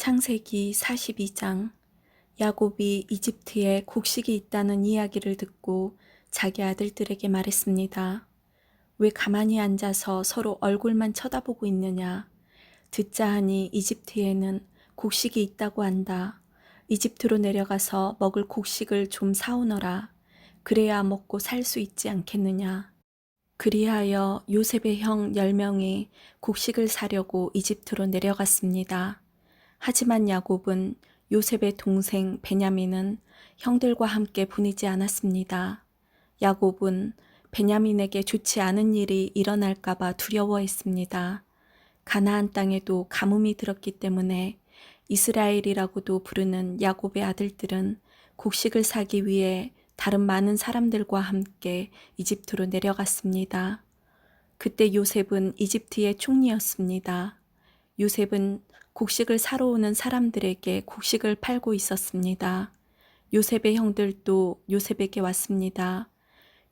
창세기 42장. 야곱이 이집트에 곡식이 있다는 이야기를 듣고 자기 아들들에게 말했습니다. 왜 가만히 앉아서 서로 얼굴만 쳐다보고 있느냐. 듣자 하니 이집트에는 곡식이 있다고 한다. 이집트로 내려가서 먹을 곡식을 좀 사오너라. 그래야 먹고 살 수 있지 않겠느냐. 그리하여 요셉의 형 10명이 곡식을 사려고 이집트로 내려갔습니다. 하지만 야곱은 요셉의 동생 베냐민은 형들과 함께 보내지 않았습니다. 야곱은 베냐민에게 좋지 않은 일이 일어날까봐 두려워했습니다. 가나안 땅에도 가뭄이 들었기 때문에 이스라엘이라고도 부르는 야곱의 아들들은 곡식을 사기 위해 다른 많은 사람들과 함께 이집트로 내려갔습니다. 그때 요셉은 이집트의 총리였습니다. 요셉은 곡식을 사러 오는 사람들에게 곡식을 팔고 있었습니다. 요셉의 형들도 요셉에게 왔습니다.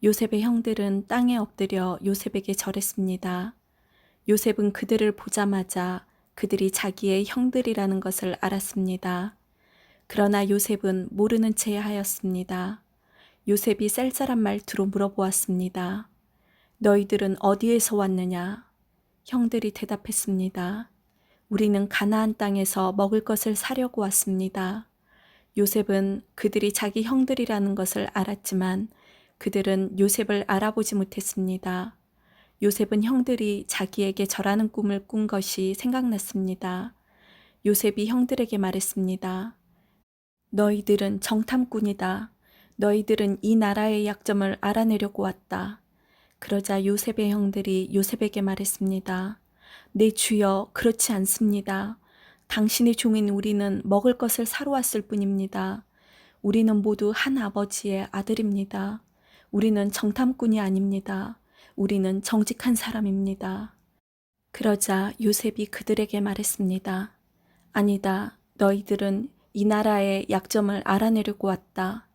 요셉의 형들은 땅에 엎드려 요셉에게 절했습니다. 요셉은 그들을 보자마자 그들이 자기의 형들이라는 것을 알았습니다. 그러나 요셉은 모르는 채 하였습니다. 요셉이 쌀쌀한 말투로 물어보았습니다. 너희들은 어디에서 왔느냐? 형들이 대답했습니다. 우리는 가나안 땅에서 먹을 것을 사려고 왔습니다. 요셉은 그들이 자기 형들이라는 것을 알았지만 그들은 요셉을 알아보지 못했습니다. 요셉은 형들이 자기에게 절하는 꿈을 꾼 것이 생각났습니다. 요셉이 형들에게 말했습니다. 너희들은 정탐꾼이다. 너희들은 이 나라의 약점을 알아내려고 왔다. 그러자 요셉의 형들이 요셉에게 말했습니다. 내 주여, 그렇지 않습니다. 당신의 종인 우리는 먹을 것을 사러 왔을 뿐입니다. 우리는 모두 한 아버지의 아들입니다. 우리는 정탐꾼이 아닙니다. 우리는 정직한 사람입니다. 그러자 요셉이 그들에게 말했습니다. 아니다. 너희들은 이 나라의 약점을 알아내려고 왔다.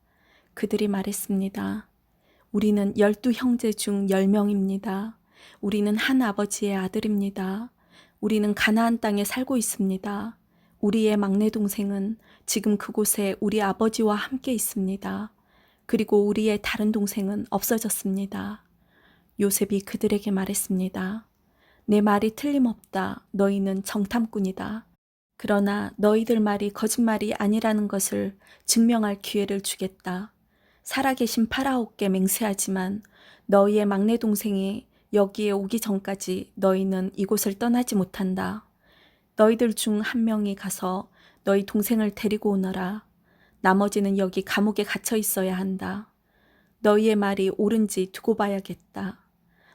그들이 말했습니다. 우리는 12형제 중 10명입니다. 우리는 한 아버지의 아들입니다. 우리는 가나안 땅에 살고 있습니다. 우리의 막내 동생은 지금 그곳에 우리 아버지와 함께 있습니다. 그리고 우리의 다른 동생은 없어졌습니다. 요셉이 그들에게 말했습니다. 내 말이 틀림없다. 너희는 정탐꾼이다. 그러나 너희들 말이 거짓말이 아니라는 것을 증명할 기회를 주겠다. 살아계신 파라오께 맹세하지만 너희의 막내 동생이 여기에 오기 전까지 너희는 이곳을 떠나지 못한다. 너희들 중 한 명이 가서 너희 동생을 데리고 오너라. 나머지는 여기 감옥에 갇혀 있어야 한다. 너희의 말이 옳은지 두고 봐야겠다.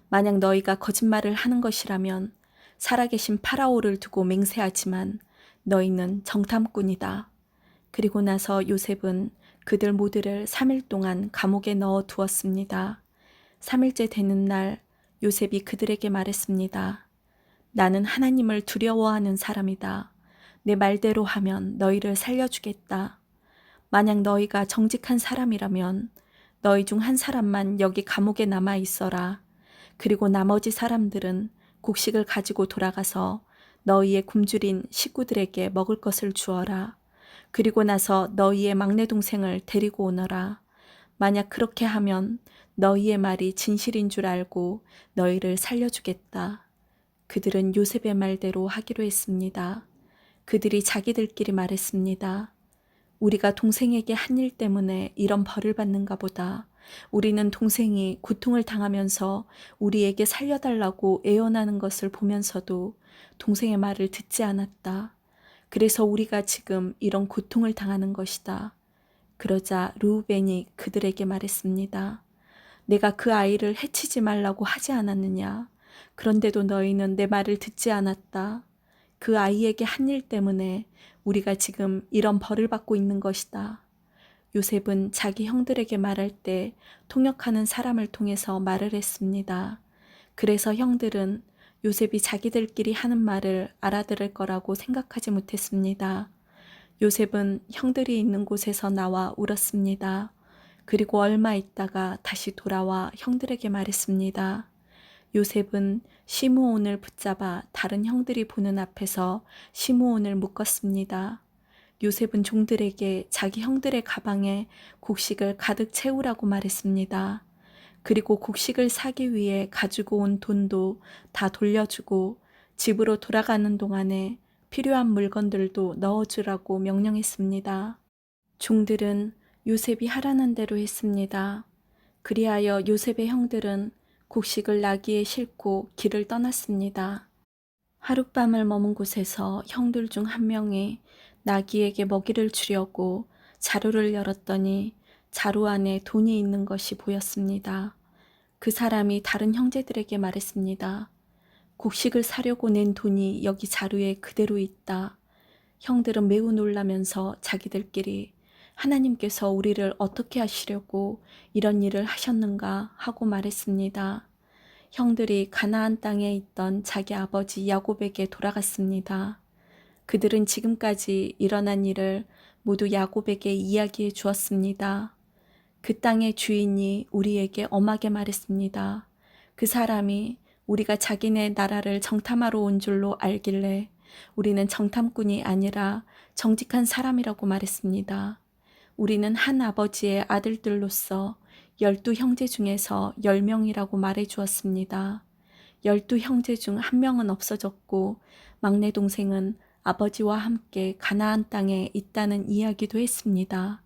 만약 너희가 거짓말을 하는 것이라면 살아계신 파라오를 두고 맹세하지만 너희는 정탐꾼이다. 그리고 나서 요셉은 그들 모두를 3일 동안 감옥에 넣어 두었습니다. 3일째 되는 날 요셉이 그들에게 말했습니다. 나는 하나님을 두려워하는 사람이다. 내 말대로 하면 너희를 살려주겠다. 만약 너희가 정직한 사람이라면 너희 중 한 사람만 여기 감옥에 남아 있어라. 그리고 나머지 사람들은 곡식을 가지고 돌아가서 너희의 굶주린 식구들에게 먹을 것을 주어라. 그리고 나서 너희의 막내 동생을 데리고 오너라. 만약 그렇게 하면 너희의 말이 진실인 줄 알고 너희를 살려주겠다. 그들은 요셉의 말대로 하기로 했습니다. 그들이 자기들끼리 말했습니다. 우리가 동생에게 한 일 때문에 이런 벌을 받는가 보다. 우리는 동생이 고통을 당하면서 우리에게 살려달라고 애원하는 것을 보면서도 동생의 말을 듣지 않았다. 그래서 우리가 지금 이런 고통을 당하는 것이다. 그러자 르우벤이 그들에게 말했습니다. 내가 그 아이를 해치지 말라고 하지 않았느냐. 그런데도 너희는 내 말을 듣지 않았다. 그 아이에게 한 일 때문에 우리가 지금 이런 벌을 받고 있는 것이다. 요셉은 자기 형들에게 말할 때 통역하는 사람을 통해서 말을 했습니다. 그래서 형들은 요셉이 자기들끼리 하는 말을 알아들을 거라고 생각하지 못했습니다. 요셉은 형들이 있는 곳에서 나와 울었습니다. 그리고 얼마 있다가 다시 돌아와 형들에게 말했습니다. 요셉은 시므온을 붙잡아 다른 형들이 보는 앞에서 시므온을 묶었습니다. 요셉은 종들에게 자기 형들의 가방에 곡식을 가득 채우라고 말했습니다. 그리고 곡식을 사기 위해 가지고 온 돈도 다 돌려주고 집으로 돌아가는 동안에 필요한 물건들도 넣어주라고 명령했습니다. 종들은 요셉이 하라는 대로 했습니다. 그리하여 요셉의 형들은 곡식을 나귀에 싣고 길을 떠났습니다. 하룻밤을 머문 곳에서 형들 중 한 명이 나귀에게 먹이를 주려고 자루를 열었더니 자루 안에 돈이 있는 것이 보였습니다. 그 사람이 다른 형제들에게 말했습니다. 곡식을 사려고 낸 돈이 여기 자루에 그대로 있다. 형들은 매우 놀라면서 자기들끼리 하나님께서 우리를 어떻게 하시려고 이런 일을 하셨는가 하고 말했습니다. 형들이 가나안 땅에 있던 자기 아버지 야곱에게 돌아갔습니다. 그들은 지금까지 일어난 일을 모두 야곱에게 이야기해 주었습니다. 그 땅의 주인이 우리에게 엄하게 말했습니다. 그 사람이 우리가 자기네 나라를 정탐하러 온 줄로 알길래 우리는 정탐꾼이 아니라 정직한 사람이라고 말했습니다. 우리는 한 아버지의 아들들로서 12형제 중에서 10명이라고 말해 주었습니다. 12형제 중 한 명은 없어졌고 막내 동생은 아버지와 함께 가나안 땅에 있다는 이야기도 했습니다.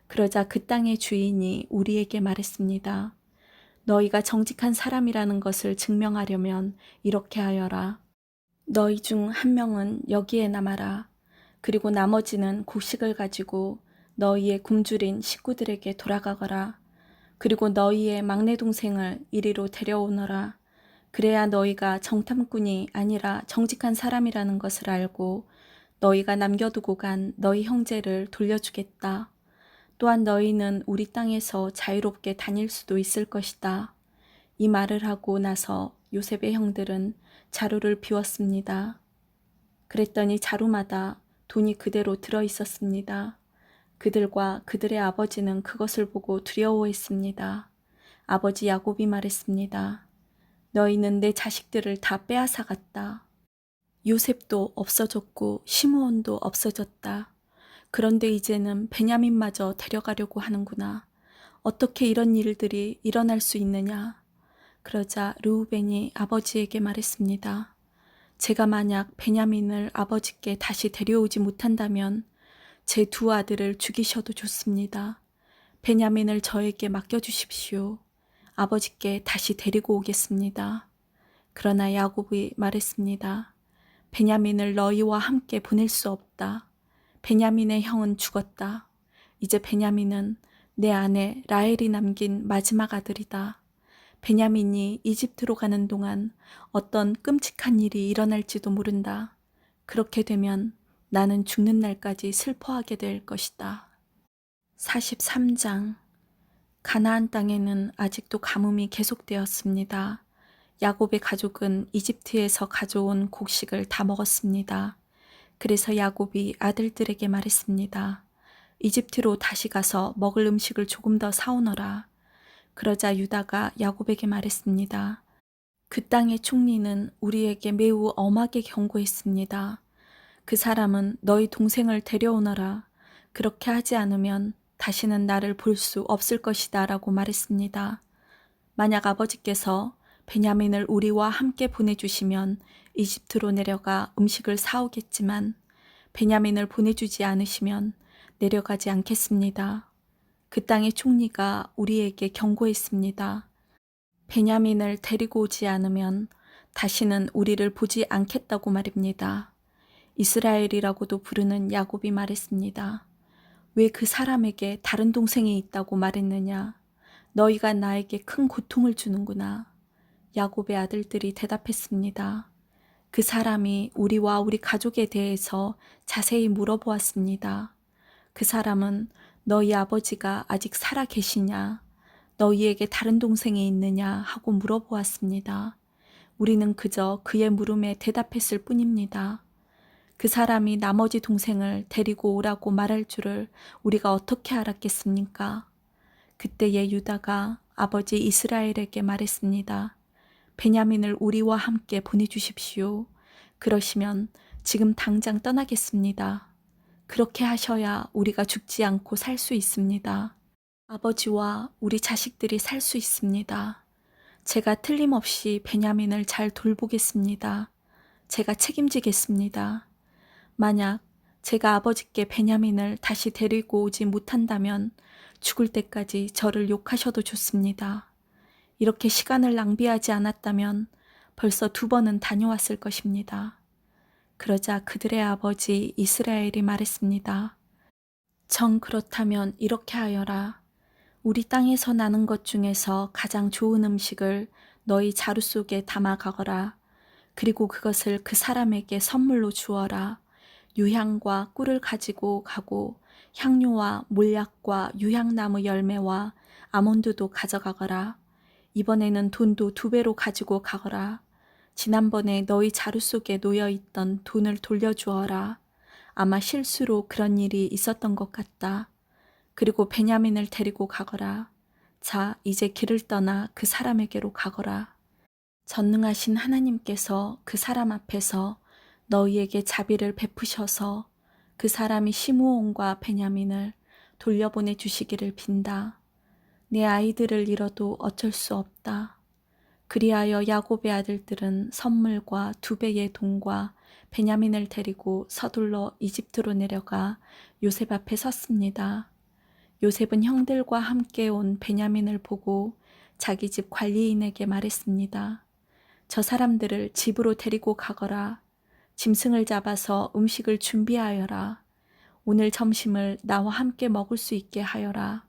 그러자 그 땅의 주인이 우리에게 말했습니다. 너희가 정직한 사람이라는 것을 증명하려면 이렇게 하여라. 너희 중 한 명은 여기에 남아라. 그리고 나머지는 곡식을 가지고 너희의 굶주린 식구들에게 돌아가거라. 그리고 너희의 막내 동생을 이리로 데려오너라. 그래야 너희가 정탐꾼이 아니라 정직한 사람이라는 것을 알고 너희가 남겨두고 간 너희 형제를 돌려주겠다. 또한 너희는 우리 땅에서 자유롭게 다닐 수도 있을 것이다. 이 말을 하고 나서 요셉의 형들은 자루를 비웠습니다. 그랬더니 자루마다 돈이 그대로 들어 있었습니다. 그들과 그들의 아버지는 그것을 보고 두려워했습니다. 아버지 야곱이 말했습니다. 너희는 내 자식들을 다 빼앗아갔다. 요셉도 없어졌고 시므온도 없어졌다. 그런데 이제는 베냐민마저 데려가려고 하는구나. 어떻게 이런 일들이 일어날 수 있느냐. 그러자 르우벤이 아버지에게 말했습니다. 제가 만약 베냐민을 아버지께 다시 데려오지 못한다면 제 두 아들을 죽이셔도 좋습니다. 베냐민을 저에게 맡겨주십시오. 아버지께 다시 데리고 오겠습니다. 그러나 야곱이 말했습니다. 베냐민을 너희와 함께 보낼 수 없다. 베냐민의 형은 죽었다. 이제 베냐민은 내 아내 라헬이 남긴 마지막 아들이다. 베냐민이 이집트로 가는 동안 어떤 끔찍한 일이 일어날지도 모른다. 그렇게 되면 나는 죽는 날까지 슬퍼하게 될 것이다. 43장. 가나안 땅에는 아직도 가뭄이 계속되었습니다. 야곱의 가족은 이집트에서 가져온 곡식을 다 먹었습니다. 그래서 야곱이 아들들에게 말했습니다. 이집트로 다시 가서 먹을 음식을 조금 더 사오너라. 그러자 유다가 야곱에게 말했습니다. 그 땅의 총리는 우리에게 매우 엄하게 경고했습니다. 그 사람은 너희 동생을 데려오너라. 그렇게 하지 않으면 다시는 나를 볼 수 없을 것이다 라고 말했습니다. 만약 아버지께서 베냐민을 우리와 함께 보내주시면 이집트로 내려가 음식을 사오겠지만 베냐민을 보내주지 않으시면 내려가지 않겠습니다. 그 땅의 총리가 우리에게 경고했습니다. 베냐민을 데리고 오지 않으면 다시는 우리를 보지 않겠다고 말입니다. 이스라엘이라고도 부르는 야곱이 말했습니다. 왜 그 사람에게 다른 동생이 있다고 말했느냐? 너희가 나에게 큰 고통을 주는구나. 야곱의 아들들이 대답했습니다. 그 사람이 우리와 우리 가족에 대해서 자세히 물어보았습니다. 그 사람은 너희 아버지가 아직 살아 계시냐? 너희에게 다른 동생이 있느냐? 하고 물어보았습니다. 우리는 그저 그의 물음에 대답했을 뿐입니다. 그 사람이 나머지 동생을 데리고 오라고 말할 줄을 우리가 어떻게 알았겠습니까? 그때에 유다가 아버지 이스라엘에게 말했습니다. 베냐민을 우리와 함께 보내주십시오. 그러시면 지금 당장 떠나겠습니다. 그렇게 하셔야 우리가 죽지 않고 살 수 있습니다. 아버지와 우리 자식들이 살 수 있습니다. 제가 틀림없이 베냐민을 잘 돌보겠습니다. 제가 책임지겠습니다. 만약 제가 아버지께 베냐민을 다시 데리고 오지 못한다면 죽을 때까지 저를 욕하셔도 좋습니다. 이렇게 시간을 낭비하지 않았다면 벌써 2번은 다녀왔을 것입니다. 그러자 그들의 아버지 이스라엘이 말했습니다. 정 그렇다면 이렇게 하여라. 우리 땅에서 나는 것 중에서 가장 좋은 음식을 너희 자루 속에 담아 가거라. 그리고 그것을 그 사람에게 선물로 주어라. 유향과 꿀을 가지고 가고 향료와 몰약과 유향나무 열매와 아몬드도 가져가거라. 이번에는 돈도 2배로 가지고 가거라. 지난번에 너희 자루 속에 놓여있던 돈을 돌려주어라. 아마 실수로 그런 일이 있었던 것 같다. 그리고 베냐민을 데리고 가거라. 자, 이제 길을 떠나 그 사람에게로 가거라. 전능하신 하나님께서 그 사람 앞에서 너희에게 자비를 베푸셔서 그 사람이 시므온과 베냐민을 돌려보내 주시기를 빈다. 내 아이들을 잃어도 어쩔 수 없다. 그리하여 야곱의 아들들은 선물과 2배의 돈과 베냐민을 데리고 서둘러 이집트로 내려가 요셉 앞에 섰습니다. 요셉은 형들과 함께 온 베냐민을 보고 자기 집 관리인에게 말했습니다. 저 사람들을 집으로 데리고 가거라. 짐승을 잡아서 음식을 준비하여라. 오늘 점심을 나와 함께 먹을 수 있게 하여라.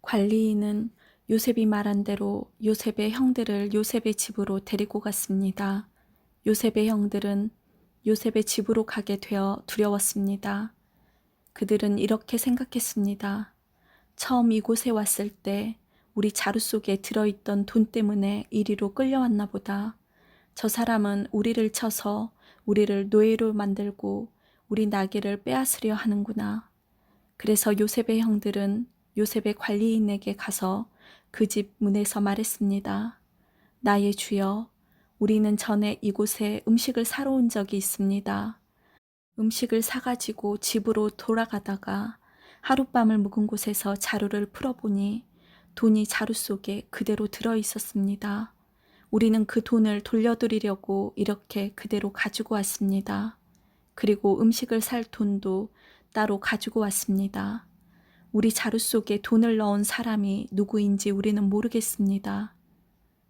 관리인은 요셉이 말한 대로 요셉의 형들을 요셉의 집으로 데리고 갔습니다. 요셉의 형들은 요셉의 집으로 가게 되어 두려웠습니다. 그들은 이렇게 생각했습니다. 처음 이곳에 왔을 때 우리 자루 속에 들어있던 돈 때문에 이리로 끌려왔나 보다. 저 사람은 우리를 쳐서 우리를 노예로 만들고 우리 나귀를 빼앗으려 하는구나. 그래서 요셉의 형들은 요셉의 관리인에게 가서 그 집 문에서 말했습니다. 나의 주여, 우리는 전에 이곳에 음식을 사러 온 적이 있습니다. 음식을 사가지고 집으로 돌아가다가 하룻밤을 묵은 곳에서 자루를 풀어보니 돈이 자루 속에 그대로 들어있었습니다. 우리는 그 돈을 돌려드리려고 이렇게 그대로 가지고 왔습니다. 그리고 음식을 살 돈도 따로 가지고 왔습니다. 우리 자루 속에 돈을 넣은 사람이 누구인지 우리는 모르겠습니다.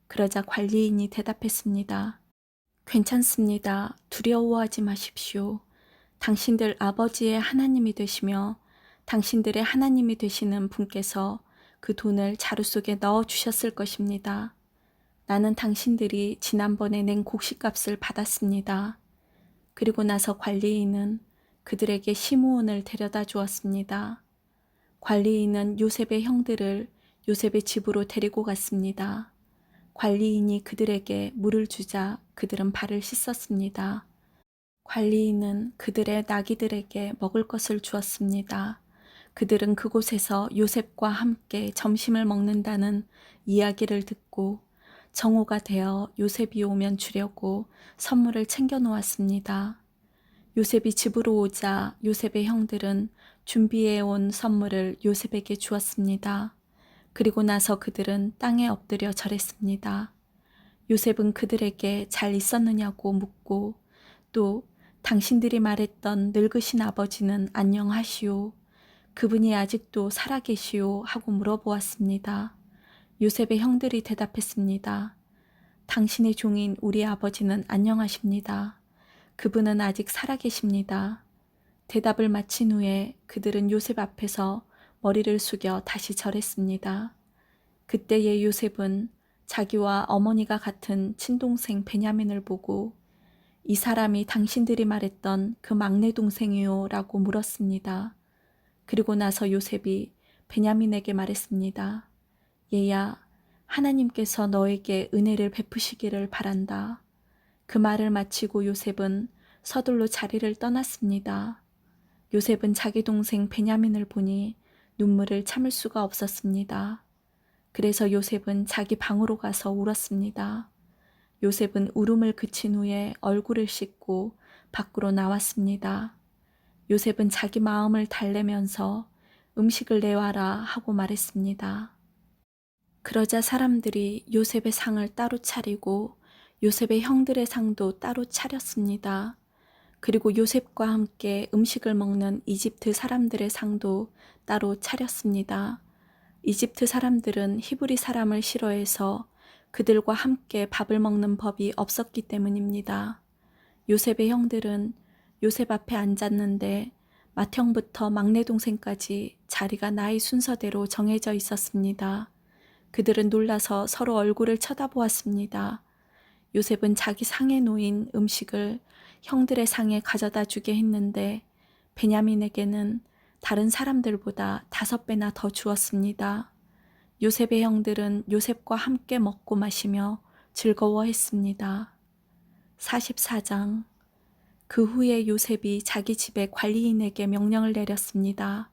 그러자 관리인이 대답했습니다. 괜찮습니다. 두려워하지 마십시오. 당신들 아버지의 하나님이 되시며 당신들의 하나님이 되시는 분께서 그 돈을 자루 속에 넣어 주셨을 것입니다. 나는 당신들이 지난번에 낸 곡식값을 받았습니다. 그리고 나서 관리인은 그들에게 시므온을 데려다 주었습니다. 관리인은 요셉의 형들을 요셉의 집으로 데리고 갔습니다. 관리인이 그들에게 물을 주자 그들은 발을 씻었습니다. 관리인은 그들의 나귀들에게 먹을 것을 주었습니다. 그들은 그곳에서 요셉과 함께 점심을 먹는다는 이야기를 듣고 정오가 되어 요셉이 오면 주려고 선물을 챙겨 놓았습니다. 요셉이 집으로 오자 요셉의 형들은 준비해 온 선물을 요셉에게 주었습니다. 그리고 나서 그들은 땅에 엎드려 절했습니다. 요셉은 그들에게 잘 있었느냐고 묻고 또 당신들이 말했던 늙으신 아버지는 안녕하시오. 그분이 아직도 살아계시오 하고 물어보았습니다. 요셉의 형들이 대답했습니다. 당신의 종인 우리 아버지는 안녕하십니다. 그분은 아직 살아계십니다. 대답을 마친 후에 그들은 요셉 앞에서 머리를 숙여 다시 절했습니다. 그때의 요셉은 자기와 어머니가 같은 친동생 베냐민을 보고 이 사람이 당신들이 말했던 그 막내 동생이요 라고 물었습니다. 그리고 나서 요셉이 베냐민에게 말했습니다. 얘야, 하나님께서 너에게 은혜를 베푸시기를 바란다. 그 말을 마치고 요셉은 서둘러 자리를 떠났습니다. 요셉은 자기 동생 베냐민을 보니 눈물을 참을 수가 없었습니다. 그래서 요셉은 자기 방으로 가서 울었습니다. 요셉은 울음을 그친 후에 얼굴을 씻고 밖으로 나왔습니다. 요셉은 자기 마음을 달래면서 음식을 내와라 하고 말했습니다. 그러자 사람들이 요셉의 상을 따로 차리고 요셉의 형들의 상도 따로 차렸습니다. 그리고 요셉과 함께 음식을 먹는 이집트 사람들의 상도 따로 차렸습니다. 이집트 사람들은 히브리 사람을 싫어해서 그들과 함께 밥을 먹는 법이 없었기 때문입니다. 요셉의 형들은 요셉 앞에 앉았는데 맏형부터 막내 동생까지 자리가 나이 순서대로 정해져 있었습니다. 그들은 놀라서 서로 얼굴을 쳐다보았습니다. 요셉은 자기 상에 놓인 음식을 형들의 상에 가져다 주게 했는데 베냐민에게는 다른 사람들보다 5배나 더 주었습니다. 요셉의 형들은 요셉과 함께 먹고 마시며 즐거워했습니다. 44장. 그 후에 요셉이 자기 집의 관리인에게 명령을 내렸습니다.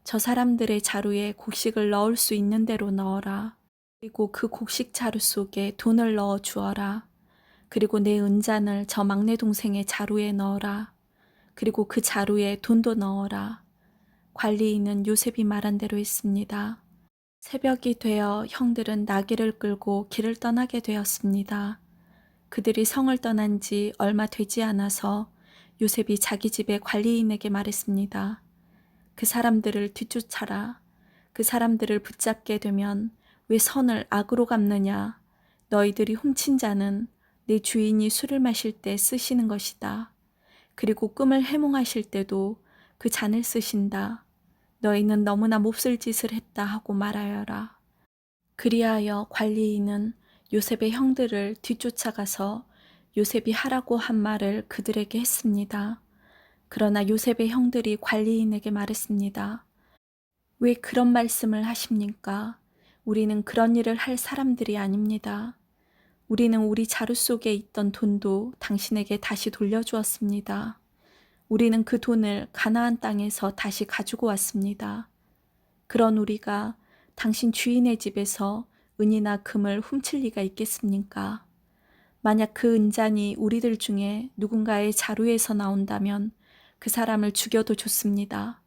저 사람들의 자루에 곡식을 넣을 수 있는 대로 넣어라. 그리고 그 곡식 자루 속에 돈을 넣어 주어라. 그리고 내 은잔을 저 막내 동생의 자루에 넣어라. 그리고 그 자루에 돈도 넣어라. 관리인은 요셉이 말한 대로 했습니다. 새벽이 되어 형들은 나귀를 끌고 길을 떠나게 되었습니다. 그들이 성을 떠난 지 얼마 되지 않아서 요셉이 자기 집의 관리인에게 말했습니다. 그 사람들을 뒤쫓아라. 그 사람들을 붙잡게 되면 왜 선을 악으로 갚느냐. 너희들이 훔친 자는 내 주인이 술을 마실 때 쓰시는 것이다. 그리고 꿈을 해몽하실 때도 그 잔을 쓰신다. 너희는 너무나 몹쓸 짓을 했다 하고 말하여라. 그리하여 관리인은 요셉의 형들을 뒤쫓아가서 요셉이 하라고 한 말을 그들에게 했습니다. 그러나 요셉의 형들이 관리인에게 말했습니다. 왜 그런 말씀을 하십니까? 우리는 그런 일을 할 사람들이 아닙니다. 우리는 우리 자루 속에 있던 돈도 당신에게 다시 돌려주었습니다. 우리는 그 돈을 가나안 땅에서 다시 가지고 왔습니다. 그런 우리가 당신 주인의 집에서 은이나 금을 훔칠 리가 있겠습니까? 만약 그 은잔이 우리들 중에 누군가의 자루에서 나온다면 그 사람을 죽여도 좋습니다.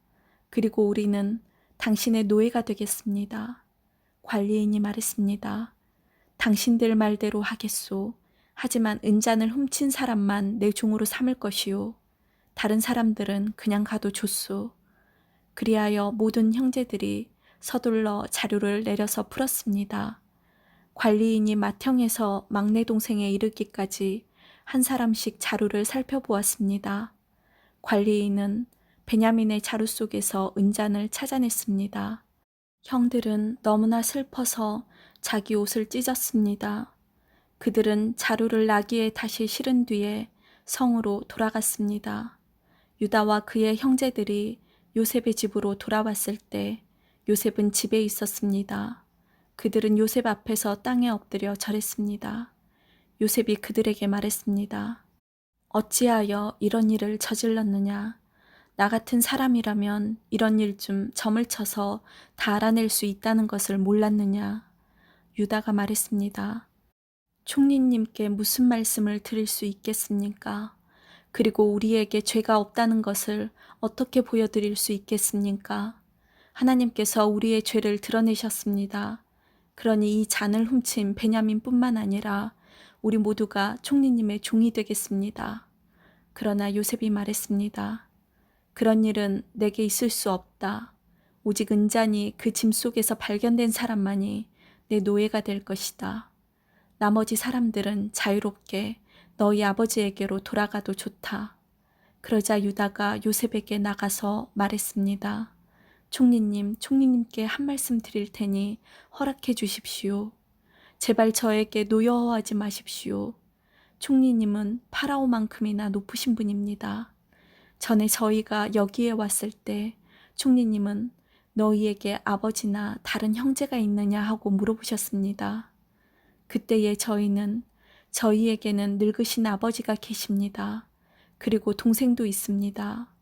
그리고 우리는 당신의 노예가 되겠습니다. 관리인이 말했습니다. 당신들 말대로 하겠소. 하지만 은잔을 훔친 사람만 내 종으로 삼을 것이요. 다른 사람들은 그냥 가도 좋소. 그리하여 모든 형제들이 서둘러 자루를 내려서 풀었습니다. 관리인이 맏형에서 막내 동생에 이르기까지 한 사람씩 자루를 살펴보았습니다. 관리인은 베냐민의 자루 속에서 은잔을 찾아냈습니다. 형들은 너무나 슬퍼서 자기 옷을 찢었습니다. 그들은 자루를 나귀에 다시 실은 뒤에 성으로 돌아갔습니다. 유다와 그의 형제들이 요셉의 집으로 돌아왔을 때 요셉은 집에 있었습니다. 그들은 요셉 앞에서 땅에 엎드려 절했습니다. 요셉이 그들에게 말했습니다. 어찌하여 이런 일을 저질렀느냐? 나 같은 사람이라면 이런 일 좀 점을 쳐서 다 알아낼 수 있다는 것을 몰랐느냐? 유다가 말했습니다. 총리님께 무슨 말씀을 드릴 수 있겠습니까? 그리고 우리에게 죄가 없다는 것을 어떻게 보여드릴 수 있겠습니까? 하나님께서 우리의 죄를 드러내셨습니다. 그러니 이 잔을 훔친 베냐민뿐만 아니라 우리 모두가 총리님의 종이 되겠습니다. 그러나 요셉이 말했습니다. 그런 일은 내게 있을 수 없다. 오직 은잔이 그 짐 속에서 발견된 사람만이 내 노예가 될 것이다. 나머지 사람들은 자유롭게 너희 아버지에게로 돌아가도 좋다. 그러자 유다가 요셉에게 나가서 말했습니다. 총리님께 한 말씀 드릴 테니 허락해 주십시오. 제발 저에게 노여워하지 마십시오. 총리님은 파라오만큼이나 높으신 분입니다. 전에 저희가 여기에 왔을 때 총리님은 너희에게 아버지나 다른 형제가 있느냐 하고 물어보셨습니다. 그때에 저희에게는 늙으신 아버지가 계십니다. 그리고 동생도 있습니다.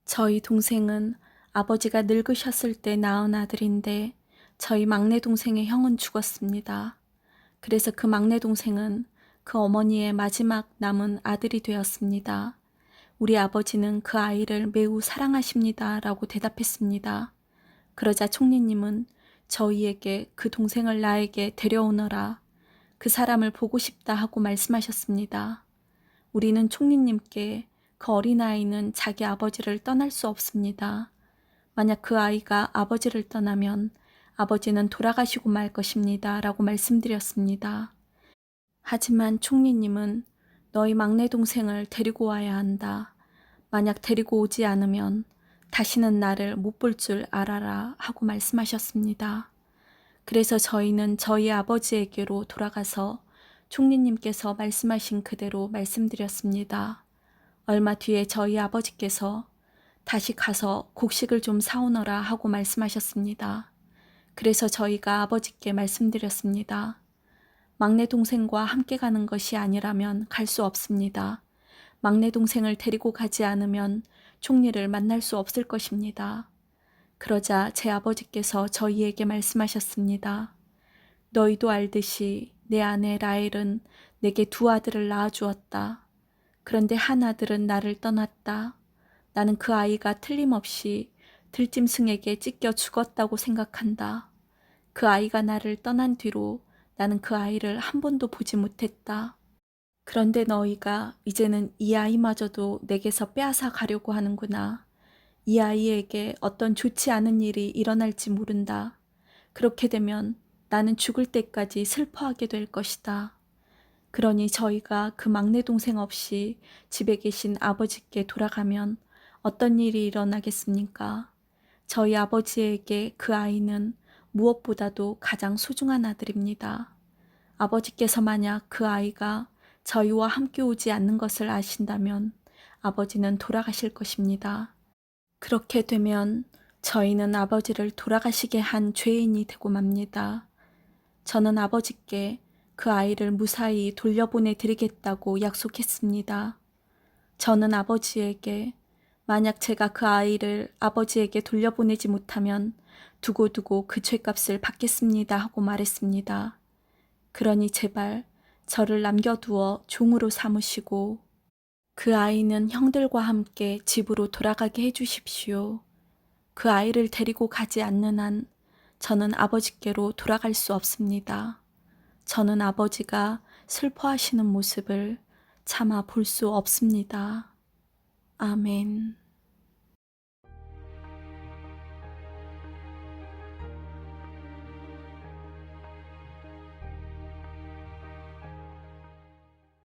저희 동생은 아버지가 늙으셨을 때 낳은 아들인데 저희 막내 동생의 형은 죽었습니다. 그래서 그 막내 동생은 그 어머니의 마지막 남은 아들이 되었습니다. 우리 아버지는 그 아이를 매우 사랑하십니다. 라고 대답했습니다. 그러자 총리님은 저희에게 그 동생을 나에게 데려오너라. 그 사람을 보고 싶다 하고 말씀하셨습니다. 우리는 총리님께 그 어린아이는 자기 아버지를 떠날 수 없습니다. 만약 그 아이가 아버지를 떠나면 아버지는 돌아가시고 말 것입니다. 라고 말씀드렸습니다. 하지만 총리님은 너희 막내 동생을 데리고 와야 한다. 만약 데리고 오지 않으면 다시는 나를 못 볼 줄 알아라 하고 말씀하셨습니다. 그래서 저희는 저희 아버지에게로 돌아가서 총리님께서 말씀하신 그대로 말씀드렸습니다. 얼마 뒤에 저희 아버지께서 다시 가서 곡식을 좀 사오너라 하고 말씀하셨습니다. 그래서 저희가 아버지께 말씀드렸습니다. 막내 동생과 함께 가는 것이 아니라면 갈 수 없습니다. 막내 동생을 데리고 가지 않으면 총리를 만날 수 없을 것입니다. 그러자 제 아버지께서 저희에게 말씀하셨습니다. 너희도 알듯이 내 아내 라헬은 내게 두 아들을 낳아주었다. 그런데 한 아들은 나를 떠났다. 나는 그 아이가 틀림없이 들짐승에게 찢겨 죽었다고 생각한다. 그 아이가 나를 떠난 뒤로 나는 그 아이를 한 번도 보지 못했다. 그런데 너희가 이제는 이 아이마저도 내게서 빼앗아 가려고 하는구나. 이 아이에게 어떤 좋지 않은 일이 일어날지 모른다. 그렇게 되면 나는 죽을 때까지 슬퍼하게 될 것이다. 그러니 저희가 그 막내 동생 없이 집에 계신 아버지께 돌아가면 어떤 일이 일어나겠습니까? 저희 아버지에게 그 아이는 무엇보다도 가장 소중한 아들입니다. 아버지께서 만약 그 아이가 저희와 함께 오지 않는 것을 아신다면 아버지는 돌아가실 것입니다. 그렇게 되면 저희는 아버지를 돌아가시게 한 죄인이 되고 맙니다. 저는 아버지께 그 아이를 무사히 돌려보내 드리겠다고 약속했습니다. 저는 아버지에게 만약 제가 그 아이를 아버지에게 돌려보내지 못하면 두고두고 그 죄값을 받겠습니다 하고 말했습니다. 그러니 제발 저를 남겨두어 종으로 삼으시고 그 아이는 형들과 함께 집으로 돌아가게 해주십시오. 그 아이를 데리고 가지 않는 한 저는 아버지께로 돌아갈 수 없습니다. 저는 아버지가 슬퍼하시는 모습을 차마 볼 수 없습니다. 아멘.